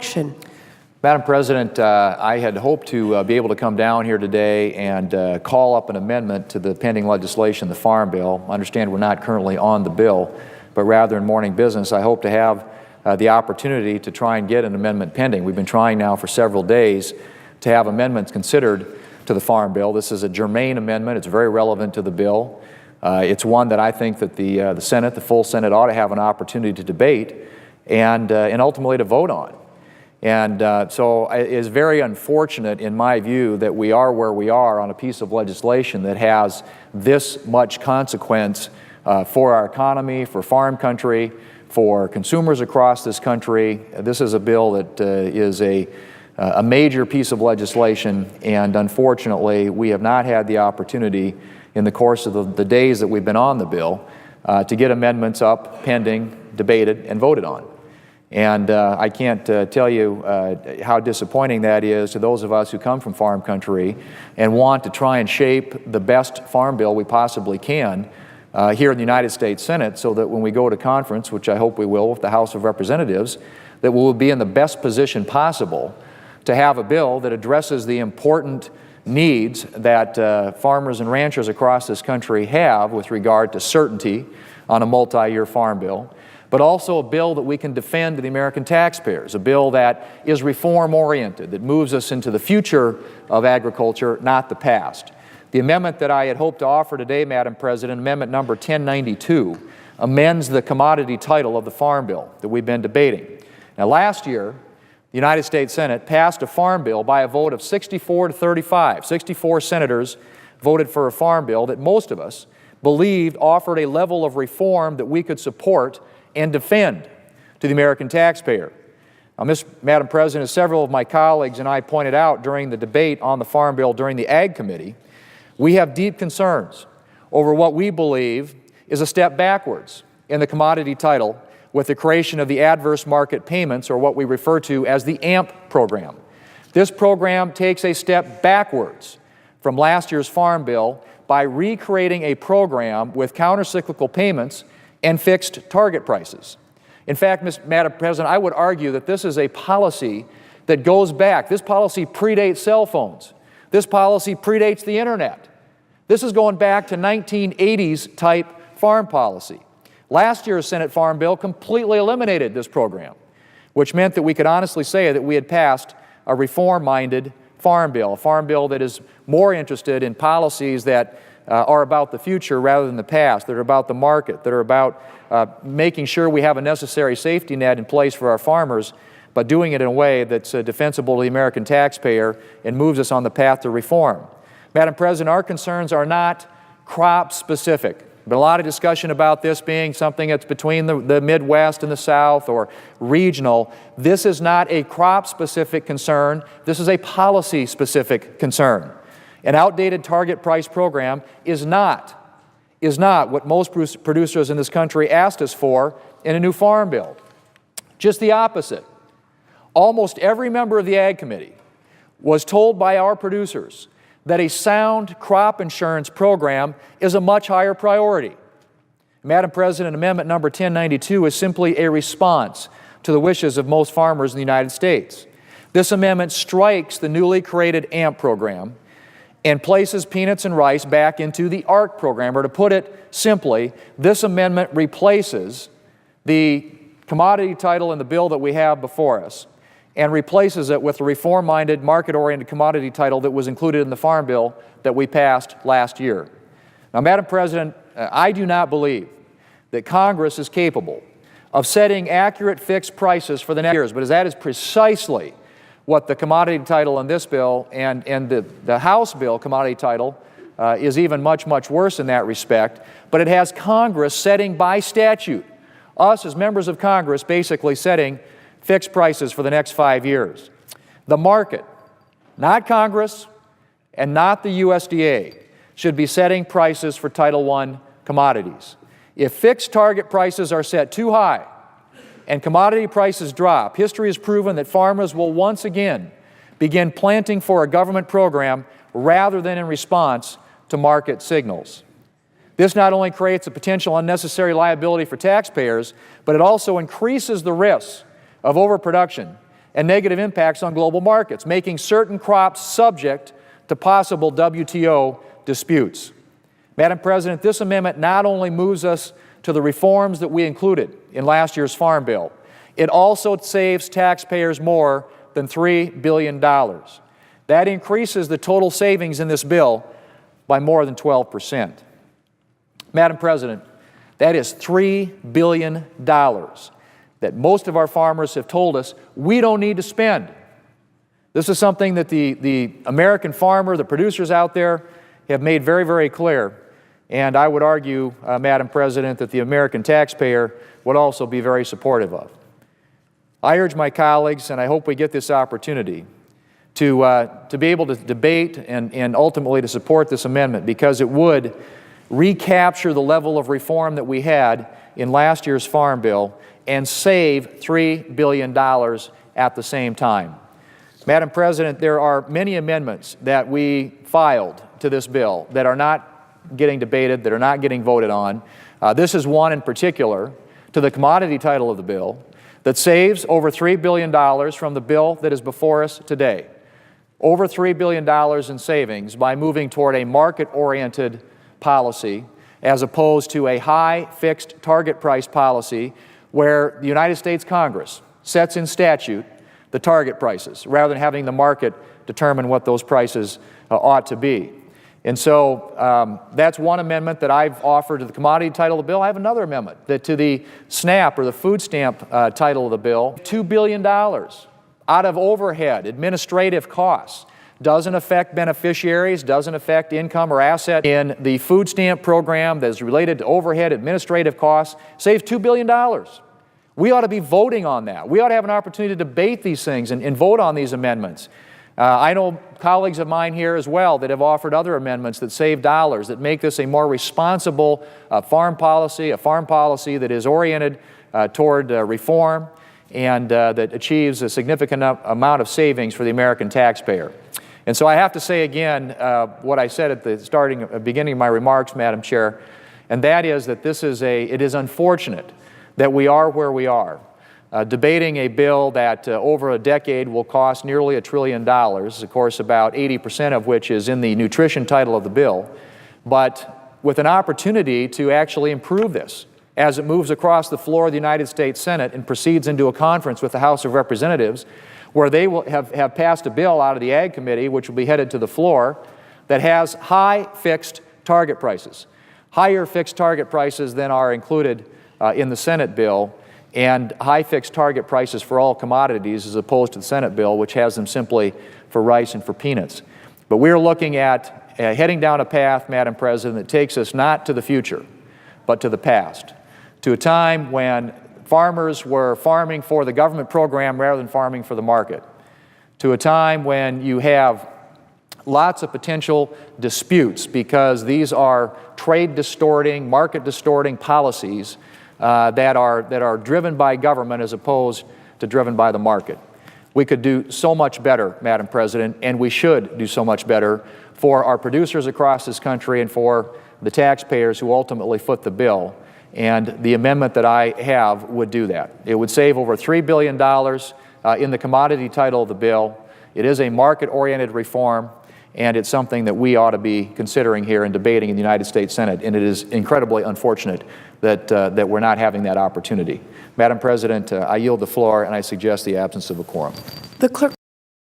motion. Madam President, I had hoped to be able to come down here today and call up an amendment to the pending legislation, the Farm Bill. I understand we're not currently on the bill, but rather in morning business, I hope to have the opportunity to try and get an amendment pending. We've been trying now for several days to have amendments considered to the Farm Bill. This is a germane amendment. It's very relevant to the bill. It's one that I think that the Senate, the full Senate, ought to have an opportunity to debate and ultimately to vote on. And so it is very unfortunate, in my view, that we are where we are on a piece of legislation that has this much consequence for our economy, for farm country, for consumers across this country. This is a bill that is a major piece of legislation, and unfortunately, we have not had the opportunity in the course of the days that we've been on the bill to get amendments up, pending, debated, and voted on. And I can't tell you how disappointing that is to those of us who come from farm country and want to try and shape the best farm bill we possibly can here in the United States Senate, so that when we go to conference, which I hope we will with the House of Representatives, that we will be in the best position possible to have a bill that addresses the important needs that farmers and ranchers across this country have with regard to certainty on a multi-year farm bill, but also a bill that we can defend to the American taxpayers, a bill that is reform-oriented, that moves us into the future of agriculture, not the past. The amendment that I had hoped to offer today, Madam President, amendment number 1092, amends the commodity title of the Farm Bill that we've been debating. Now, last year, the United States Senate passed a farm bill by a vote of 64 to 35. 64 senators voted for a farm bill that most of us believed offered a level of reform that we could support and defend to the American taxpayer. Now, Madam President, as several of my colleagues and I pointed out during the debate on the Farm Bill during the Ag Committee, we have deep concerns over what we believe is a step backwards in the commodity title with the creation of the adverse market payments, or what we refer to as the AMP program. This program takes a step backwards from last year's Farm Bill by recreating a program with countercyclical payments and fixed target prices. In fact, Madam President, I would argue that this is a policy that goes back. This policy predates cell phones. This policy predates the internet. This is going back to 1980s type farm policy. Last year's Senate Farm Bill completely eliminated this program, which meant that we could honestly say that we had passed a reform-minded farm bill, a farm bill that is more interested in policies that are about the future rather than the past, that are about the market, that are about making sure we have a necessary safety net in place for our farmers, but doing it in a way that's defensible to the American taxpayer and moves us on the path to reform. Madam President, our concerns are not crop-specific. There's been a lot of discussion about this being something that's between the Midwest and the South or regional. This is not a crop-specific concern. This is a policy-specific concern. An outdated target price program is not what most producers in this country asked us for in a new farm bill. Just the opposite. Almost every member of the Ag Committee was told by our producers that a sound crop insurance program is a much higher priority. Madam President, amendment number 1092 is simply a response to the wishes of most farmers in the United States. This amendment strikes the newly created AMP program and places peanuts and rice back into the ARC program, or to put it simply, this amendment replaces the commodity title in the bill that we have before us and replaces it with a reform-minded, market-oriented commodity title that was included in the Farm Bill that we passed last year. Now, Madam President, I do not believe that Congress is capable of setting accurate fixed prices for the next years, but that is precisely what the commodity title in this bill and the House bill commodity title is even much, much worse in that respect. But it has Congress setting by statute, us as members of Congress basically setting fixed prices for the next 5 years. The market, not Congress and not the USDA, should be setting prices for Title I commodities. If fixed target prices are set too high and commodity prices drop, history has proven that farmers will once again begin planting for a government program rather than in response to market signals. This not only creates a potential unnecessary liability for taxpayers, but it also increases the risks of overproduction and negative impacts on global markets, making certain crops subject to possible WTO disputes. Madam President, this amendment not only moves us to the reforms that we included in last year's Farm Bill, it also saves taxpayers more than $3 billion. That increases the total savings in this bill by more than 12%. Madam President, that is $3 billion that most of our farmers have told us we don't need to spend. This is something that the American farmer, the producers out there, have made very, very clear. And I would argue, Madam President, that the American taxpayer would also be very supportive of. I urge my colleagues, and I hope we get this opportunity, to be able to debate and ultimately to support this amendment, because it would recapture the level of reform that we had in last year's Farm Bill and save $3 billion at the same time. Madam President, there are many amendments that we filed to this bill that are not getting debated, that are not getting voted on. This is one in particular to the commodity title of the bill that saves over $3 billion from the bill that is before us today. Over $3 billion in savings by moving toward a market-oriented policy as opposed to a high fixed target price policy where the United States Congress sets in statute the target prices rather than having the market determine what those prices ought to be. And so that's one amendment that I've offered to the commodity title of the bill. I have another amendment that to the SNAP or the food stamp title of the bill, $2 billion out of overhead, administrative costs. Doesn't affect beneficiaries, doesn't affect income or asset in the food stamp program that is related to overhead administrative costs, saves $2 billion. We ought to be voting on that. We ought to have an opportunity to debate these things and vote on these amendments. I know colleagues of mine here as well that have offered other amendments that save dollars, that make this a more responsible farm policy, a farm policy that is oriented toward reform and that achieves a significant amount of savings for the American taxpayer. And so I have to say again what I said at the beginning of my remarks, Madam Chair, and that is that it is unfortunate that we are where we are, debating a bill that over a decade will cost nearly $1 trillion, of course about 80% of which is in the nutrition title of the bill, but with an opportunity to actually improve this as it moves across the floor of the United States Senate and proceeds into a conference with the House of Representatives, where they will have passed a bill out of the Ag Committee, which will be headed to the floor, that has high fixed target prices, higher fixed target prices than are included in the Senate bill, and high fixed target prices for all commodities as opposed to the Senate bill, which has them simply for rice and for peanuts. But we're looking at heading down a path, Madam President, that takes us not to the future, but to the past, to a time when farmers were farming for the government program rather than farming for the market, to a time when you have lots of potential disputes because these are trade distorting, market distorting policies that are driven by government as opposed to driven by the market. We could do so much better, Madam President, and we should do so much better for our producers across this country and for the taxpayers who ultimately foot the bill. And the amendment that I have would do that. It would save over $3 billion in the commodity title of the bill. It is a market-oriented reform, and it's something that we ought to be considering here and debating in the United States Senate. And it is incredibly unfortunate that we're not having that opportunity. Madam President, I yield the floor, and I suggest the absence of a quorum. The clerk